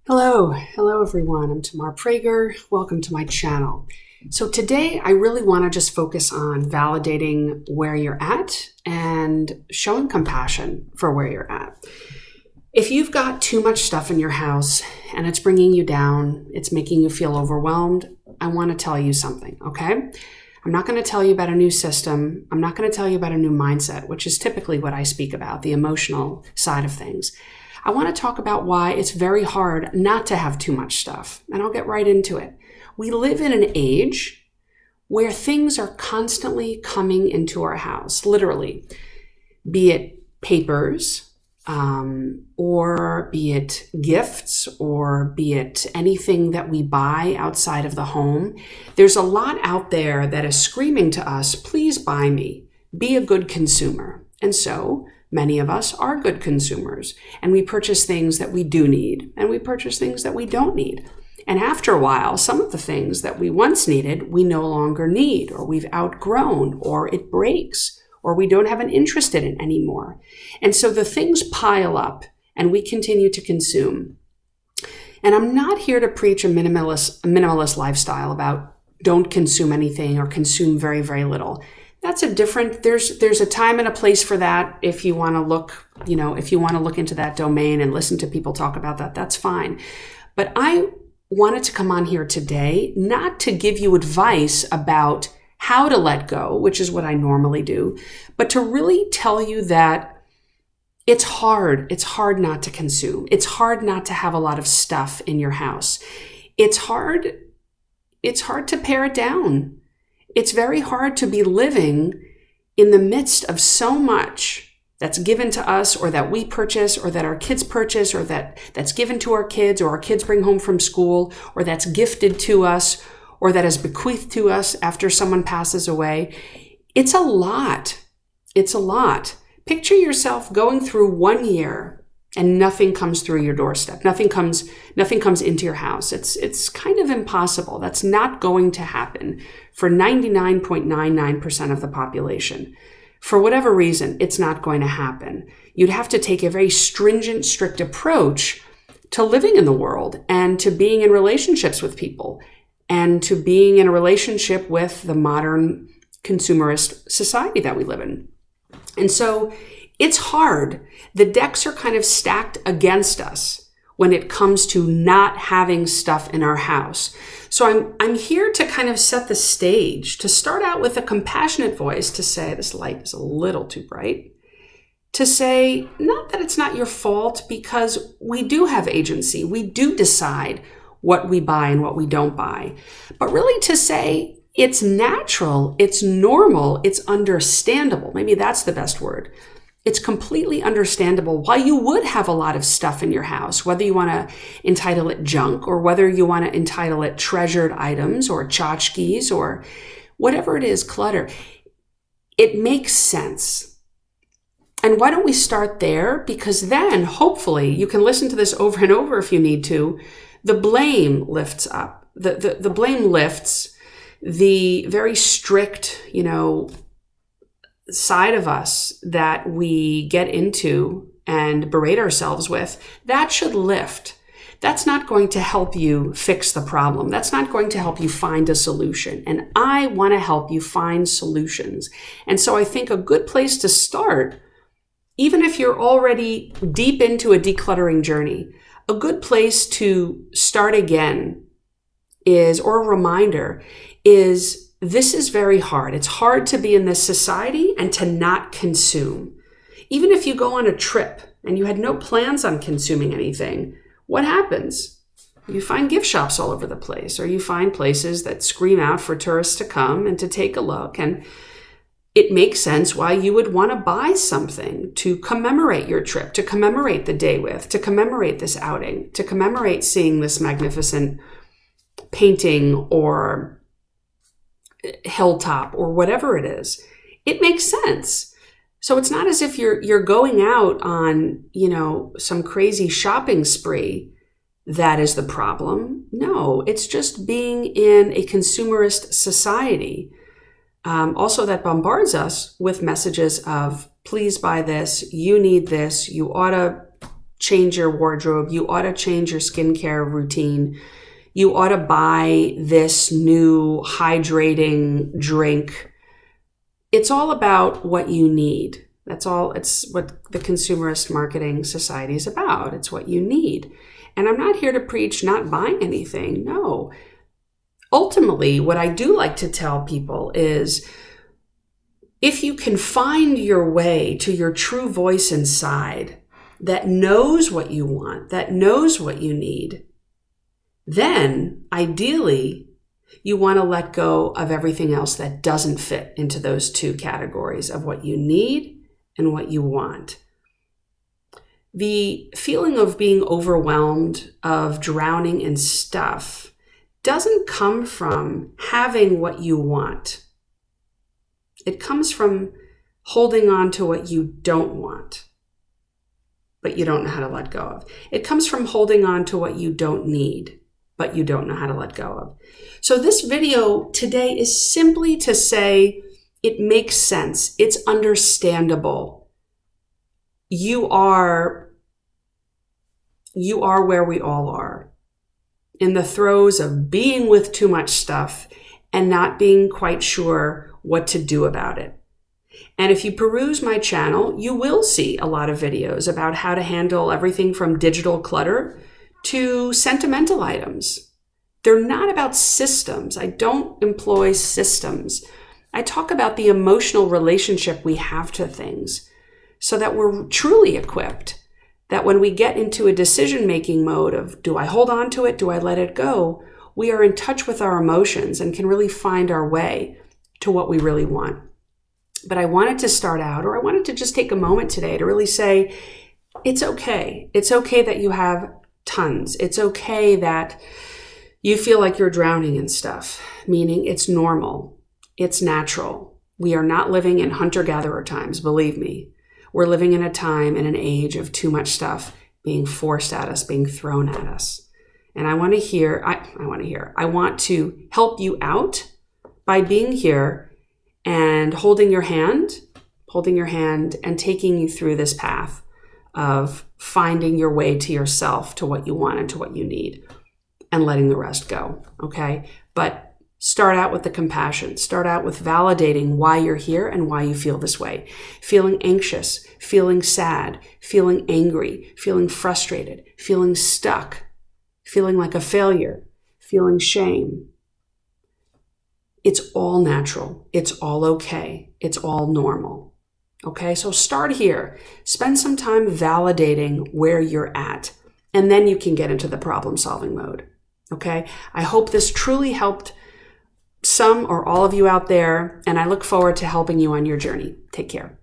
Hello everyone. I'm Tamar Prager. Welcome to my channel. So today I really want to just focus on validating where you're at and showing compassion for where you're at. If you've got too much stuff in your house and it's bringing you down, it's making you feel overwhelmed, I want to tell you something, okay? I'm not going to tell you about a new system. I'm not going to tell you about a new mindset, which is typically what I speak about, the emotional side of things. I want to talk about why it's very hard not to have too much stuff, and I'll get right into it. We live in an age where things are constantly coming into our house, literally, be it papers, or be it gifts, or be it anything that we buy outside of the home. There's a lot out there that is screaming to us, please buy me, be a good consumer. And so many of us are good consumers, and we purchase things that we do need, and we purchase things that we don't need. And after a while, some of the things that we once needed, we no longer need, or we've outgrown, or it breaks, or we don't have an interest in it anymore. And so the things pile up, and we continue to consume. And I'm not here to preach a minimalist lifestyle about don't consume anything or consume very, very little. That's a different, there's a time and a place for that. If you want to look, if you want to look into that domain and listen to people talk about that, that's fine. But I wanted to come on here today, not to give you advice about how to let go, which is what I normally do, but to really tell you that it's hard. It's hard not to consume. It's hard not to have a lot of stuff in your house. It's hard to pare it down. It's very hard to be living in the midst of so much that's given to us, or that we purchase, or that our kids purchase, or that's given to our kids, or our kids bring home from school, or that's gifted to us, or that is bequeathed to us after someone passes away. It's a lot. It's a lot. Picture yourself going through 1 year and nothing comes through your doorstep. Nothing comes into your house. It's kind of impossible. That's not going to happen for 99.99% of the population. For whatever reason, it's not going to happen. You'd have to take a very stringent, strict approach to living in the world and to being in relationships with people and to being in a relationship with the modern consumerist society that we live in. And so it's hard. The decks are kind of stacked against us when it comes to not having stuff in our house. So I'm here to kind of set the stage, to start out with a compassionate voice, to say this light is a little too bright, to say not that it's not your fault, because we do have agency. We do decide what we buy and what we don't buy, but really to say it's natural, it's normal, it's understandable. Maybe that's the best word. It's completely understandable why you would have a lot of stuff in your house, whether you want to entitle it junk or whether you want to entitle it treasured items or tchotchkes or whatever it is, clutter. It makes sense. And why don't we start there? Because then hopefully you can listen to this over and over if you need to. The blame lifts up. The blame lifts the very strict, side of us that we get into and berate ourselves with. That should lift. That's not going to help you fix the problem. That's not going to help you find a solution. And I want to help you find solutions. And so I think a good place to start, even if you're already deep into a decluttering journey, a good place to start again is, or a reminder is, this is very hard. It's hard to be in this society and to not consume. Even if you go on a trip and you had no plans on consuming anything, what happens? You find gift shops all over the place, or you find places that scream out for tourists to come and to take a look. And it makes sense why you would want to buy something to commemorate your trip, to commemorate the day with, to commemorate this outing, to commemorate seeing this magnificent painting or hilltop or whatever it is. It makes sense. So it's not as if you're going out on, some crazy shopping spree that is the problem. No, it's just being in a consumerist society. Also that bombards us with messages of, please buy this, you need this, you ought to change your wardrobe. You ought to change your skincare routine. You ought to buy this new hydrating drink. It's all about what you need. That's all. It's what the consumerist marketing society is about. It's what you need. And I'm not here to preach not buying anything. No. Ultimately, what I do like to tell people is if you can find your way to your true voice inside that knows what you want, that knows what you need, then ideally you want to let go of everything else that doesn't fit into those two categories of what you need and what you want. The feeling of being overwhelmed, of drowning in stuff, doesn't come from having what you want. It comes from holding on to what you don't want, but you don't know how to let go of. It comes from holding on to what you don't need, but you don't know how to let go of. So this video today is simply to say it makes sense. It's understandable. You are where we all are, in the throes of being with too much stuff and not being quite sure what to do about it. And if you peruse my channel, you will see a lot of videos about how to handle everything from digital clutter to sentimental items. They're not about systems. I don't employ systems. I talk about the emotional relationship we have to things so that we're truly equipped, that when we get into a decision-making mode of, do I hold on to it? Do I let it go? We are in touch with our emotions and can really find our way to what we really want. But I wanted to start out, or I wanted to just take a moment today to really say, it's okay. It's okay that you have tons. It's okay that you feel like you're drowning in stuff, meaning it's normal. It's natural. We are not living in hunter-gatherer times, believe me. We're living in a time and an age of too much stuff being forced at us, being thrown at us. And I want to help you out by being here and holding your hand and taking you through this path of finding your way to yourself, to what you want and to what you need, and letting the rest go, okay? But start out with the compassion. Start out with validating why you're here and why you feel this way. Feeling anxious, feeling sad, feeling angry, feeling frustrated, feeling stuck, feeling like a failure, feeling shame. It's all natural. It's all okay. It's all normal. Okay, so start here. Spend some time validating where you're at, and then you can get into the problem-solving mode. Okay, I hope this truly helped some or all of you out there, and I look forward to helping you on your journey. Take care.